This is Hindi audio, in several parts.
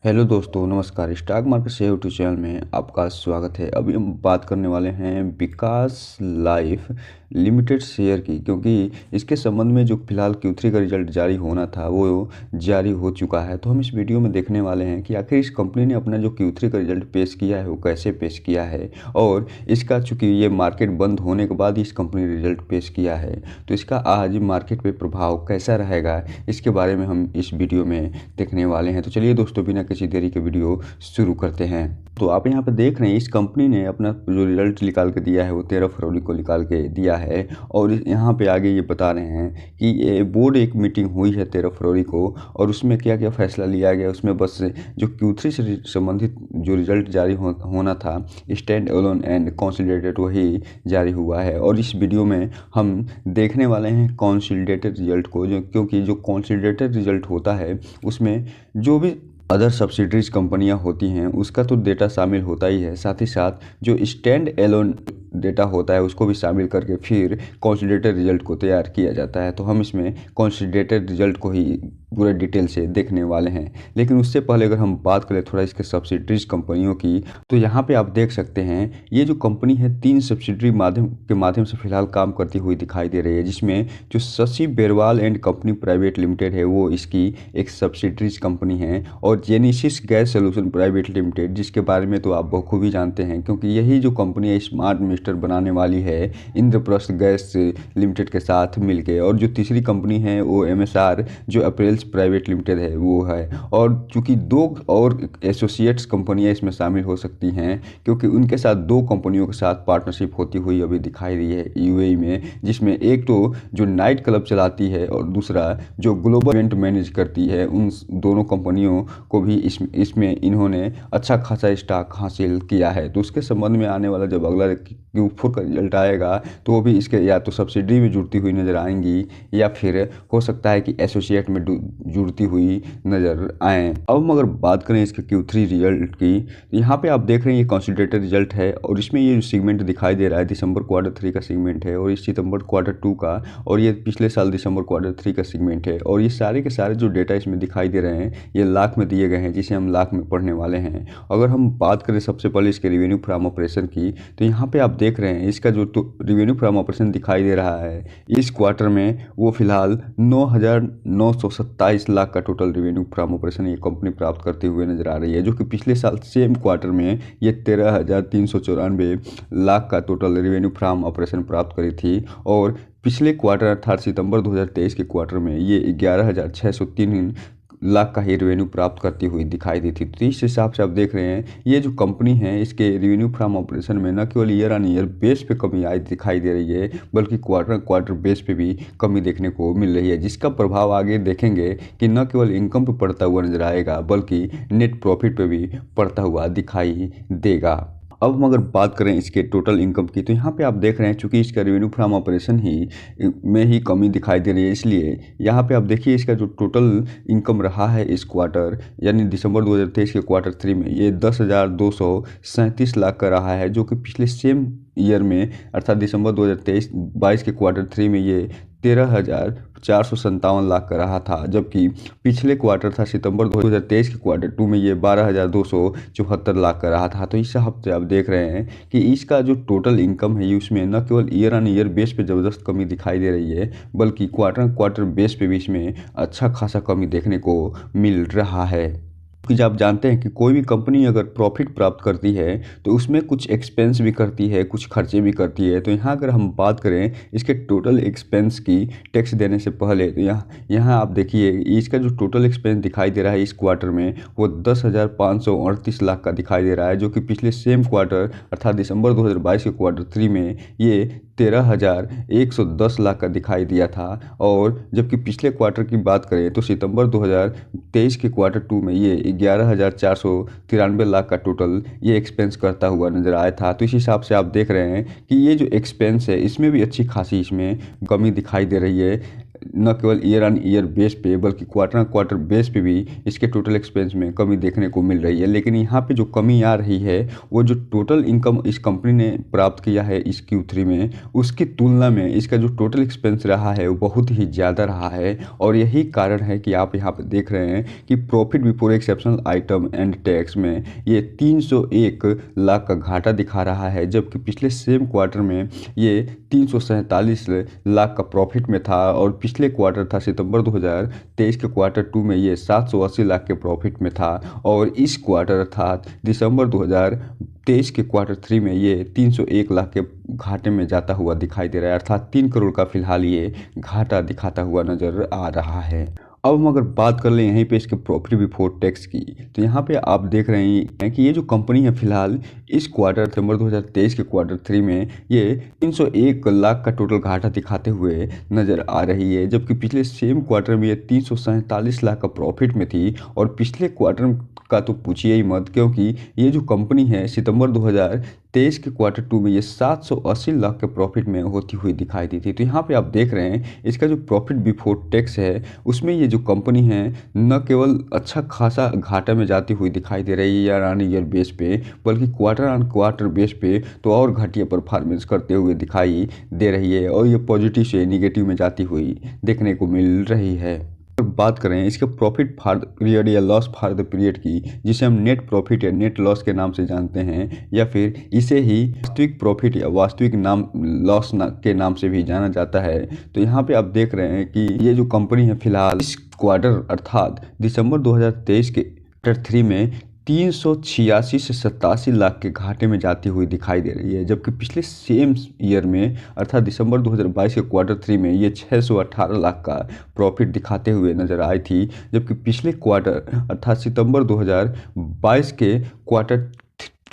हेलो दोस्तों, नमस्कार। स्टॉक मार्केट से यूट्यूब चैनल में आपका स्वागत है। अभी हम बात करने वाले हैं विकास लाइफ लिमिटेड शेयर की, क्योंकि इसके संबंध में जो फिलहाल Q3 का रिजल्ट जारी होना था वो जारी हो चुका है। तो हम इस वीडियो में देखने वाले हैं कि आखिर इस कंपनी ने अपना जो Q3 का रिजल्ट पेश किया है वो कैसे पेश किया है, और इसका चूँकि ये मार्केट बंद होने के बाद इस कंपनी ने रिजल्ट पेश किया है तो इसका आज मार्केट पे प्रभाव कैसा रहेगा, इसके बारे में हम इस वीडियो में देखने वाले हैं। तो चलिए दोस्तों, बिना किसी देरी के वीडियो शुरू करते हैं। तो आप यहाँ पर देख रहे हैं इस कंपनी ने अपना जो रिजल्ट निकाल के दिया है वो 13 फरवरी को निकाल के दिया है, और यहाँ पे आगे ये बता रहे हैं कि ये बोर्ड एक मीटिंग हुई है 13 फरवरी को, और उसमें क्या क्या फैसला लिया गया। उसमें बस जो Q3 से संबंधित जो रिजल्ट जारी होना था स्टैंड अलोन एंड कंसोलिडेटेड वही जारी हुआ है। और इस वीडियो में हम देखने वाले हैं कंसोलिडेटेड रिजल्ट को, जो क्योंकि जो कंसोलिडेटेड रिजल्ट होता है उसमें जो भी अदर सब्सिडरीज कंपनियां होती हैं उसका तो डेटा शामिल होता ही है, साथ ही साथ जो स्टैंड एलोन डेटा होता है उसको भी शामिल करके फिर कंसोलिडेटेड रिजल्ट को तैयार किया जाता है। तो हम इसमें कंसोलिडेटेड रिजल्ट को ही पूरे डिटेल से देखने वाले हैं। लेकिन उससे पहले अगर हम बात करें थोड़ा इसके सब्सिडरीज कंपनियों की, तो यहाँ पे आप देख सकते हैं ये जो कंपनी है 3 सब्सिडरी माध्यम से फिलहाल काम करती हुई दिखाई दे रही है, जिसमें जो Shashi Berwal and company private limited है वो इसकी एक सब्सिडरीज कंपनी है, और genesis gas solution private limited जिसके बारे में तो आप बखूबी जानते हैं, क्योंकि यही जो कंपनी है स्मार्ट मीटर बनाने वाली है इंद्रप्रस्थ गैस लिमिटेड के साथ मिलके। और जो तीसरी कंपनी है वो MSR जो अप्रैल प्राइवेट लिमिटेड है वो है। और चूंकि 2 और एसोसिएट्स कंपनियां इसमें शामिल हो सकती हैं, क्योंकि उनके साथ 2 कंपनियों के साथ पार्टनरशिप होती हुई अभी दिखाई दी है UAE में, जिसमें एक तो जो नाइट क्लब चलाती है और दूसरा जो ग्लोबल इवेंट मैनेज करती है। उन दोनों कंपनियों को भी इसमें इन्होंने अच्छा खासा स्टॉक हासिल किया है। तो उसके संबंध में आने वाला जब अगला Q4 का रिजल्ट आएगा तो वो भी इसके या तो सब्सिडी में जुड़ती हुई नजर आएंगी या फिर हो सकता है कि एसोसिएट में जुड़ती हुई नजर आए। अब हम अगर बात करें इसके Q3 रिजल्ट की, तो यहाँ पे आप देख रहे हैं ये कंसोलिडेटेड रिजल्ट है, और इसमें ये जो सेगमेंट दिखाई दे रहा है दिसंबर Q3 का सेगमेंट है, और इस सितंबर Q2 का, और ये पिछले साल दिसंबर Q3 का सेगमेंट है। और ये सारे के सारे जो डेटा इसमें दिखाई दे रहे हैं ये लाख में दिए गए हैं, जिसे हम लाख में पढ़ने वाले हैं। अगर हम बात करें सबसे पहले इसके रेवेन्यू फ्रॉम ऑपरेशन की, तो यहाँ पे आप देख रहे हैं इसका जो रेवेन्यू फ्रॉम ऑपरेशन दिखाई दे रहा है इस क्वार्टर में वो फिलहाल 9,927 लाख का टोटल रेवेन्यू फ्रॉम ऑपरेशन ये कंपनी प्राप्त करते हुए नजर आ रही है, जो कि पिछले साल सेम क्वार्टर में ये 13,394 लाख का टोटल रेवेन्यू फ्रॉम ऑपरेशन प्राप्त करी थी। और पिछले क्वार्टर अर्थात सितंबर 2023 के क्वार्टर में ये 11,603 लाख का ही रेवेन्यू प्राप्त करती हुई दिखाई दी थी। तो इस हिसाब से आप देख रहे हैं ये जो कंपनी है इसके रेवेन्यू फ्रॉम ऑपरेशन में न केवल ईयर ऑन ईयर बेस पे कमी आई दिखाई दे रही है, बल्कि क्वार्टर बेस पे भी कमी देखने को मिल रही है, जिसका प्रभाव आगे देखेंगे कि न केवल इनकम पे पड़ता हुआ नजर आएगा बल्कि नेट प्रॉफिट पे भी पड़ता हुआ दिखाई देगा। अब हम अगर बात करें इसके टोटल इनकम की, तो यहाँ पे आप देख रहे हैं चूंकि इसका रेवेन्यू फ्रॉम ऑपरेशन ही कमी दिखाई दे रही है, इसलिए यहाँ पे आप देखिए इसका जो टोटल इनकम रहा है इस क्वार्टर यानी दिसंबर 2023 के Q3 में ये 10,237 लाख का रहा है, जो कि पिछले सेम ईयर में अर्थात दिसंबर 2023-22 के Q3 में ये 13,457 लाख का रहा था, जबकि पिछले क्वार्टर था सितंबर 2023 के Q2 में ये 12,274 लाख का रहा था। तो इस हिसाब से आप देख रहे हैं कि इसका जो टोटल इनकम है उसमें न केवल ईयर ऑन ईयर बेस पे ज़बरदस्त कमी दिखाई दे रही है, बल्कि क्वार्टर बेस पे भी इसमें अच्छा खासा कमी देखने को मिल रहा है। क्योंकि आप जानते हैं कि कोई भी कंपनी अगर प्रॉफिट प्राप्त करती है तो उसमें कुछ एक्सपेंस भी करती है, कुछ खर्चे भी करती है। तो यहाँ अगर हम बात करें इसके टोटल एक्सपेंस की टैक्स देने से पहले, तो यहाँ आप देखिए इसका जो टोटल एक्सपेंस दिखाई दे रहा है इस क्वार्टर में वो 10,538 लाख का दिखाई दे रहा है, जो कि पिछले सेम क्वार्टर अर्थात दिसंबर 2022 के Q3 में ये 13,110 लाख का दिखाई दिया था। और जबकि पिछले क्वार्टर की बात करें तो सितंबर 2023 के Q2 में ये 11,493 लाख का टोटल ये एक्सपेंस करता हुआ नजर आया था। तो इस हिसाब से आप देख रहे हैं कि ये जो एक्सपेंस है इसमें भी अच्छी खासी इसमें कमी दिखाई दे रही है। न केवल ईयर ऑन ईयर बेस पे बल्कि क्वार्टर ऑन क्वार्टर बेस पे भी इसके टोटल एक्सपेंस में कमी देखने को मिल रही है। लेकिन यहाँ पे जो कमी आ रही है वो जो टोटल इनकम इस कंपनी ने प्राप्त किया है इस Q3 में, उसकी तुलना में इसका जो टोटल एक्सपेंस रहा है वो बहुत ही ज़्यादा रहा है। और यही कारण है कि आप यहाँ पे देख रहे हैं कि profit before exceptional item and tax में ये 301 लाख का घाटा दिखा रहा है, जबकि पिछले सेम क्वार्टर में ये 347 लाख का प्रॉफिट में था। और पिछले क्वार्टर था सितंबर 2023 के Q2 में ये 780 लाख के प्रॉफिट में था। और इस क्वार्टर अर्थात दिसंबर 2023 के Q3 में ये 301 लाख के घाटे में जाता हुआ दिखाई दे रहा है, अर्थात 3 करोड़ का फिलहाल ये घाटा दिखाता हुआ नज़र आ रहा है। अब हम अगर बात कर लें यहीं पे इसके प्रॉफिट बिफोर टैक्स की, तो यहाँ पे आप देख रहे हैं कि ये जो कंपनी है फिलहाल इस क्वार्टर सितंबर 2023 के Q3 में ये 301 लाख का टोटल घाटा दिखाते हुए नज़र आ रही है, जबकि पिछले सेम क्वार्टर में ये 347 लाख का प्रॉफिट में थी। और पिछले क्वार्टर का तो पूछिए ही मत, क्योंकि ये जो कंपनी है सितंबर 2023 के Q2 में ये 780 लाख के प्रॉफिट में होती हुई दिखाई दी थी। तो यहाँ पे आप देख रहे हैं इसका जो प्रॉफिट बिफोर टैक्स है उसमें ये जो कंपनी है न केवल अच्छा खासा घाटा में जाती हुई दिखाई दे रही है ईयर ऑन ईयर बेस पे, बल्कि क्वार्टर ऑन क्वार्टर बेस पे तो और घटिया परफॉर्मेंस करते हुए दिखाई दे रही है। और ये पॉजिटिव से नेगेटिव में जाती हुई देखने को मिल रही है। बात करें इसके प्रॉफिट फॉर द पीरियड या लॉस फॉर द पीरियड की, जिसे हम नेट प्रॉफिट या नेट लॉस के नाम से जानते हैं, या फिर इसे ही वास्तविक प्रॉफिट या वास्तविक नाम लॉस के नाम से भी जाना जाता है। तो यहाँ पे आप देख रहे हैं कि ये जो कंपनी है फिलहाल इस क्वार्टर अर्थात दिसंबर 2023 के Q3 में 386 से 87 लाख के घाटे में जाती हुई दिखाई दे रही है, जबकि पिछले सेम ईयर में अर्थात दिसंबर 2022 के Q3 में ये 618 लाख का प्रॉफिट दिखाते हुए नज़र आई थी। जबकि पिछले क्वार्टर अर्थात सितंबर 2022 के Q2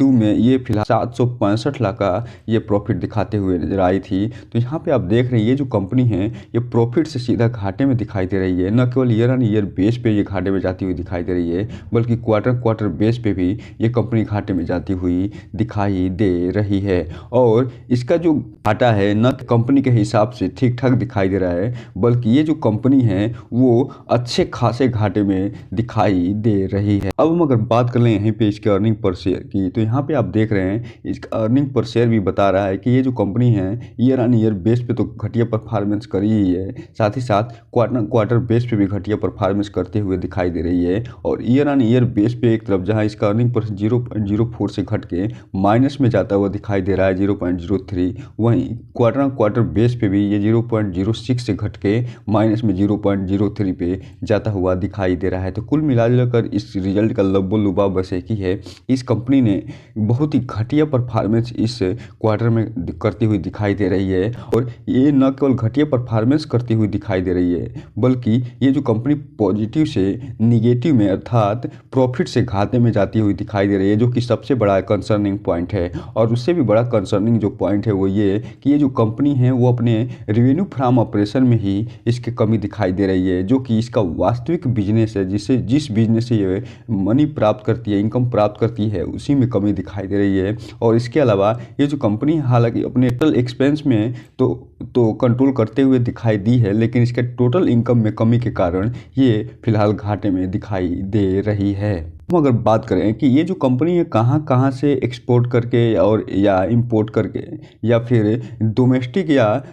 में ये फिलहाल 765 लाख का ये प्रॉफिट दिखाते हुए नजर आई थी। तो यहाँ पे आप देख रहे हैं ये जो कंपनी है ये प्रॉफिट से सीधा घाटे में दिखाई दे रही है। न केवल ईयर ऑन ईयर बेस पे ये घाटे में जाती हुई दिखाई दे रही है, बल्कि क्वार्टर बेस पे भी ये कंपनी घाटे में जाती हुई दिखाई दे रही है। और इसका जो घाटा है न कंपनी के हिसाब से ठीक ठाक दिखाई दे रहा है, बल्कि ये जो कंपनी है वो अच्छे खासे घाटे में दिखाई दे रही है। अब हम अगर बात कर लें यहीं पे इसके अर्निंग पर शेयर की, तो यहाँ पे आप देख रहे हैं इसका अर्निंग पर शेयर भी बता रहा है कि ये जो कंपनी है ईयर ऑन ईयर बेस पे तो घटिया परफॉर्मेंस करी ही है, साथ ही साथ क्वार्टर बेस पे भी घटिया परफॉर्मेंस करते हुए दिखाई दे रही है। और ईयर ऑन ईयर बेस पे एक तरफ जहाँ इसका अर्निंग पर 0.04 से घट के माइनस में जाता हुआ दिखाई दे रहा है 0.03, वहीं क्वार्टर बेस पे भी ये 0.06 से घट के माइनस में 0.03 पे जाता हुआ दिखाई दे रहा है। तो कुल मिलाकर इस रिजल्ट का लब्बो-लुबा बस एक ही है, इस कंपनी ने बहुत ही घटिया परफॉर्मेंस इस क्वार्टर में करती हुई दिखाई दे रही है। और ये न केवल घटिया परफॉर्मेंस करती हुई दिखाई दे रही है, बल्कि ये जो कंपनी पॉजिटिव से निगेटिव में अर्थात प्रॉफिट से घाटे में जाती हुई दिखाई दे रही है, जो कि सबसे बड़ा कंसर्निंग पॉइंट है। और उससे भी बड़ा कंसर्निंग जो पॉइंट है वो ये कि ये जो कंपनी है वो अपने रेवेन्यू फ्रॉम ऑपरेशन में ही इसकी कमी दिखाई दे रही है, जो कि इसका वास्तविक बिजनेस है, जिस बिजनेस से ये मनी प्राप्त करती है, इनकम प्राप्त करती है, उसी में कमी दिखाई दे रही है। और इसके अलावा ये जो कंपनी हालांकि अपने टोटल एक्सपेंस में तो कंट्रोल करते हुए दिखाई दी है, लेकिन इसके टोटल इनकम में कमी के कारण ये फिलहाल घाटे में दिखाई दे रही है। हम अगर बात करें कि ये जो कंपनी है कहाँ कहाँ से एक्सपोर्ट करके और या इंपोर्ट करके या फिर डोमेस्टिक या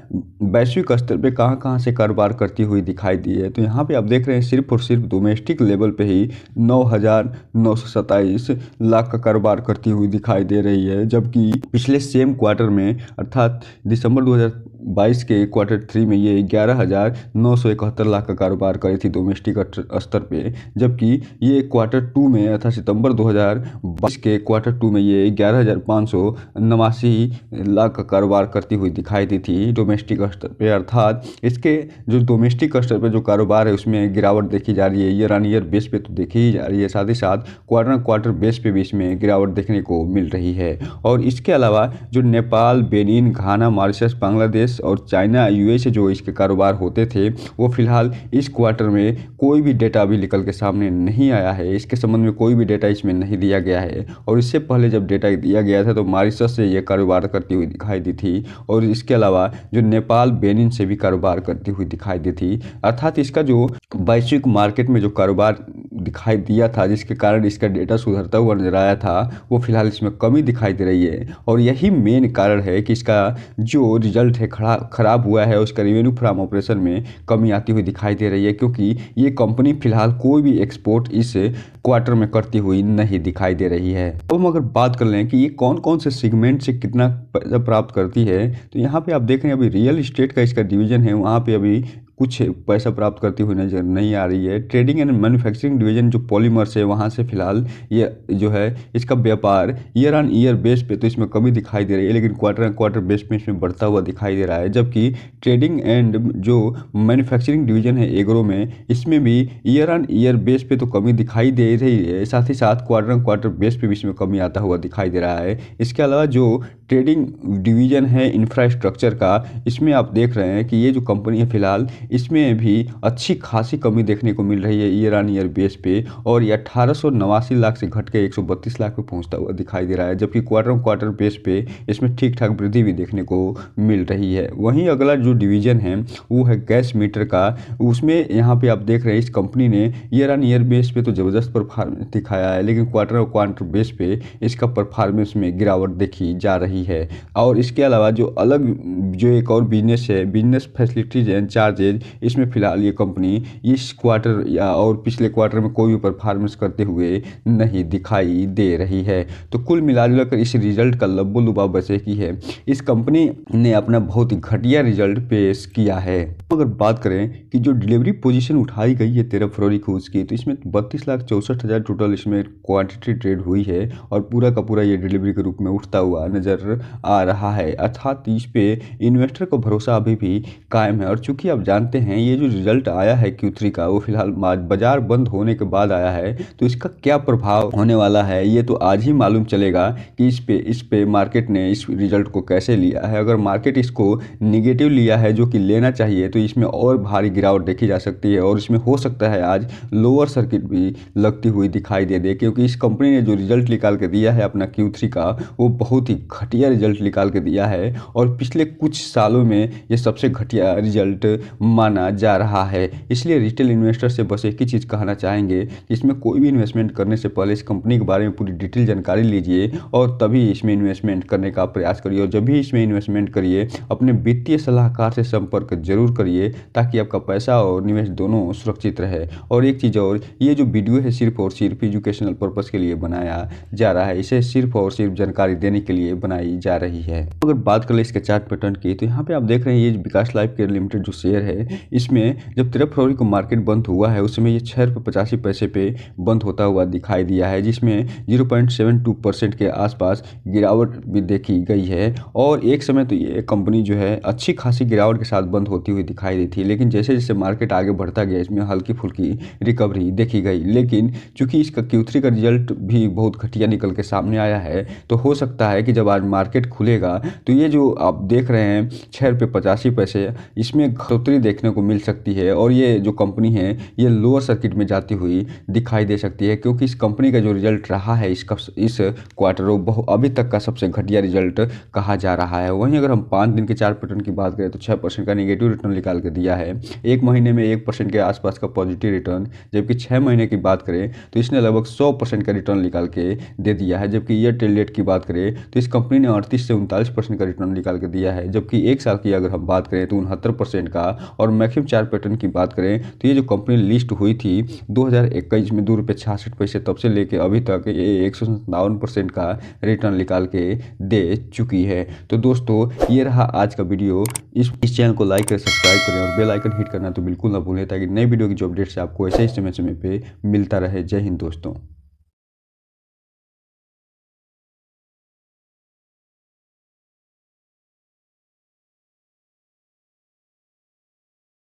वैश्विक स्तर पे कहाँ कहाँ से कारोबार करती हुई दिखाई दी है, तो यहाँ पे आप देख रहे हैं सिर्फ और सिर्फ डोमेस्टिक लेवल पे ही 9,927 लाख का कारोबार करती हुई दिखाई दे रही है। जबकि पिछले सेम क्वार्टर में अर्थात दिसंबर 2022 के Q3 में ये 11,971 लाख का कारोबार करी थी डोमेस्टिक स्तर पे, जबकि ये Q2 में अर्थात सितंबर 2022 के Q2 में ये 11,589 लाख का कारोबार करती हुई दिखाई दी थी डोमेस्टिक स्तर पे। अर्थात इसके जो डोमेस्टिक स्तर पे जो कारोबार है उसमें गिरावट देखी जा रही है, ईयर ऑन ईयर बेस पे तो देखी ही जा रही है, साथ ही साथ क्वार्टर बेस पे भी इसमें गिरावट देखने को मिल रही है। और इसके अलावा जो नेपाल, बेनिन, घाना, मॉरिशस, बांग्लादेश बांग्लादेश और चाइना यूएस से जो इसके कारोबार होते थे वो फिलहाल इस क्वार्टर में कोई भी डेटा अभी निकल के सामने नहीं आया है। इसके संबंध में कोई भी डेटा इसमें नहीं दिया गया है। और इससे पहले जब डेटा दिया गया था तो मॉरिशस से ये कारोबार करती हुई दिखाई दी थी और इसके अलावा जो नेपाल बेनिन से भी कारोबार करती हुई दिखाई दी थी। अर्थात इसका जो वैश्विक मार्केट में जो कारोबार दिखाई दिया था जिसके कारण इसका डेटा सुधरता हुआ नजर आया था वो फिलहाल इसमें कमी दिखाई दे रही है। और यही मेन कारण है कि इसका जो रिजल्ट है खराब हुआ है, उसका रेवेन्यू फ्रॉम ऑपरेशन में कमी आती हुई दिखाई दे रही है, क्योंकि ये कंपनी फिलहाल कोई भी एक्सपोर्ट इस क्वार्टर में करती हुई नहीं दिखाई दे रही है। अब हम अगर बात कर लें कि ये कौन कौन से सेगमेंट से कितना पैसा प्राप्त करती है, तो यहाँ पे आप देख रहे हैं अभी रियल इस्टेट का इसका डिवीजन है, वहाँ पे अभी कुछ पैसा प्राप्त करती हुई नजर नहीं आ रही है। ट्रेडिंग एंड मैन्युफैक्चरिंग डिवीजन जो पॉलीमर्स है वहाँ से फिलहाल ये जो है इसका व्यापार ईयर ऑन ईयर बेस पे तो इसमें कमी दिखाई दे रही है, लेकिन क्वार्टर ऑन क्वार्टर बेस पे इसमें बढ़ता हुआ दिखाई दे रहा है। जबकि ट्रेडिंग एंड जो मैन्युफैक्चरिंग डिवीजन है एग्रो में, इसमें भी ईयर ऑन ईयर बेस पे तो कमी दिखाई दे रही है, साथ ही साथ क्वार्टर ऑन क्वार्टर बेस पे भी इसमें कमी आता हुआ दिखाई दे रहा है। इसके अलावा जो ट्रेडिंग डिवीजन है इंफ्रास्ट्रक्चर का, इसमें आप देख रहे हैं कि ये जो कंपनी है फिलहाल इसमें भी अच्छी खासी कमी देखने को मिल रही है ईयर ऑन ईयर बेस पे, और ये 1889 लाख से घट के 132 लाख पे पहुंचता हुआ दिखाई दे रहा है। जबकि क्वार्टर ऑन क्वार्टर बेस पे इसमें ठीक ठाक वृद्धि भी देखने को मिल रही है। वहीं अगला जो डिवीजन है वो है गैस मीटर का, उसमें यहाँ पे आप देख रहे हैं इस कंपनी ने ईयर ऑन ईयर बेस पे तो ज़बरदस्त परफॉर्मेंस दिखाया है, लेकिन क्वार्टर ऑन क्वार्टर बेस पे इसका परफॉर्मेंस में गिरावट देखी जा रही है। और इसके अलावा जो अलग जो एक और बिजनेस है, बिजनेस फैसिलिटीज एंड चार्जेज, इसमें फिलहाल ये कंपनी इस क्वार्टर या और पिछले क्वार्टर में कोई भी परफॉर्मेंस करते हुए नहीं दिखाई दे रही है। तो कुल मिलाकर इस रिजल्ट का लब्बो लुबा बचे की है, इस कंपनी ने अपना बहुत ही घटिया रिजल्ट पेश किया है। अगर बात करें कि जो डिलीवरी पोजीशन उठाई गई है 13 फरवरी को उसकी, तो इसमें 32,64,000 टोटल इसमें क्वांटिटी ट्रेड हुई है और पूरा का पूरा ये डिलीवरी के रूप में उठता हुआ नजर आ रहा है। अर्थात इस पे इन्वेस्टर को भरोसा अभी भी कायम है। और चूंकि आप जानते हैं ये जो रिजल्ट आया है Q3 का वो फिलहाल बाजार बंद होने के बाद आया है, तो इसका क्या प्रभाव होने वाला है ये तो आज ही मालूम चलेगा कि इस पे मार्केट ने इस रिजल्ट को कैसे लिया है। अगर मार्केट इसको निगेटिव लिया है जो कि लेना चाहिए, तो इसमें और भारी गिरावट देखी जा सकती है और इसमें हो सकता है आज लोअर सर्किट भी लगती हुई दिखाई दे, क्योंकि इस कंपनी ने जो रिजल्ट निकाल के दिया है अपना Q3 का वो बहुत ही घटिया रिजल्ट निकाल के दिया है और पिछले कुछ सालों में ये सबसे घटिया रिजल्ट माना जा रहा है। इसलिए रिटेल इन्वेस्टर से बस एक ही चीज़ कहना चाहेंगे कि इसमें कोई भी इन्वेस्टमेंट करने से पहले इस कंपनी के बारे में पूरी डिटेल जानकारी लीजिए और तभी इसमें इन्वेस्टमेंट करने का प्रयास करिए। और जब भी इसमें इन्वेस्टमेंट करिए अपने वित्तीय सलाहकार से संपर्क जरूर करिए ताकि आपका पैसा और निवेश दोनों सुरक्षित रहे। और एक चीज़ और, ये जो वीडियो है सिर्फ और सिर्फ एजुकेशनल पर्पज़ के लिए बनाया जा रहा है, इसे सिर्फ और सिर्फ जानकारी देने के लिए बनाई जा रही है। अगर बात करें इसके चार्ट पैटर्न की, तो यहाँ पे आप देख रहे हैं ये विकास लाइफ केयर लिमिटेड जो शेयर है, इसमें जब 13 फरवरी को मार्केट बंद हुआ है उस समय ये 6 रुपये 85 पैसे पे बंद होता हुआ दिखाई दिया है, जिसमें 0.72% के आसपास गिरावट भी देखी गई है। और एक समय तो ये कंपनी जो है अच्छी खासी गिरावट के साथ बंद होती हुई दिखाई दी थी, लेकिन जैसे जैसे मार्केट आगे बढ़ता गया इसमें हल्की फुल्की रिकवरी देखी गई। लेकिन चूंकि इसका Q3 का रिजल्ट भी बहुत घटिया निकल के सामने आया है, तो हो सकता है कि जब आज मार्केट खुलेगा तो ये जो आप देख रहे हैं 6 रुपये 85 पैसे, इसमें बढ़ोतरी देखने को मिल सकती है और ये जो कंपनी है ये लोअर सर्किट में जाती हुई दिखाई दे सकती है, क्योंकि इस कंपनी का जो रिजल्ट रहा है इस क्वार्टर वो अभी तक का सबसे घटिया रिजल्ट कहा जा रहा है। वहीं अगर हम 5 दिन के चार्ट पैटर्न की बात करें तो 6% का नेगेटिव रिटर्न निकाल के दिया है, एक महीने में 1% के आसपास का पॉजिटिव रिटर्न, जबकि 6 महीने की बात करें तो इसने लगभग 100% का रिटर्न निकाल के दे दिया है। जबकि ईयर टिल डेट की बात करें तो इस कंपनी ने 38 से 39% का रिटर्न निकाल के दिया है, जबकि एक साल की अगर हम बात करें तो 69% का। और मैक्सिमम चार्ट पैटर्न की बात करें तो ये जो कंपनी लिस्ट हुई थी 2021 में 2 रुपये 66 पैसे, तब से लेके अभी तक ये 157% का रिटर्न निकाल के दे चुकी है। तो दोस्तों ये रहा आज का वीडियो। इस चैनल को लाइक करें, सब्सक्राइब करें और बेल आइकन हिट करना तो बिल्कुल ना भूलें, ताकि नई वीडियो की जो अपडेट्स आपको ऐसे ही समय पे मिलता रहे। जय हिंद दोस्तों।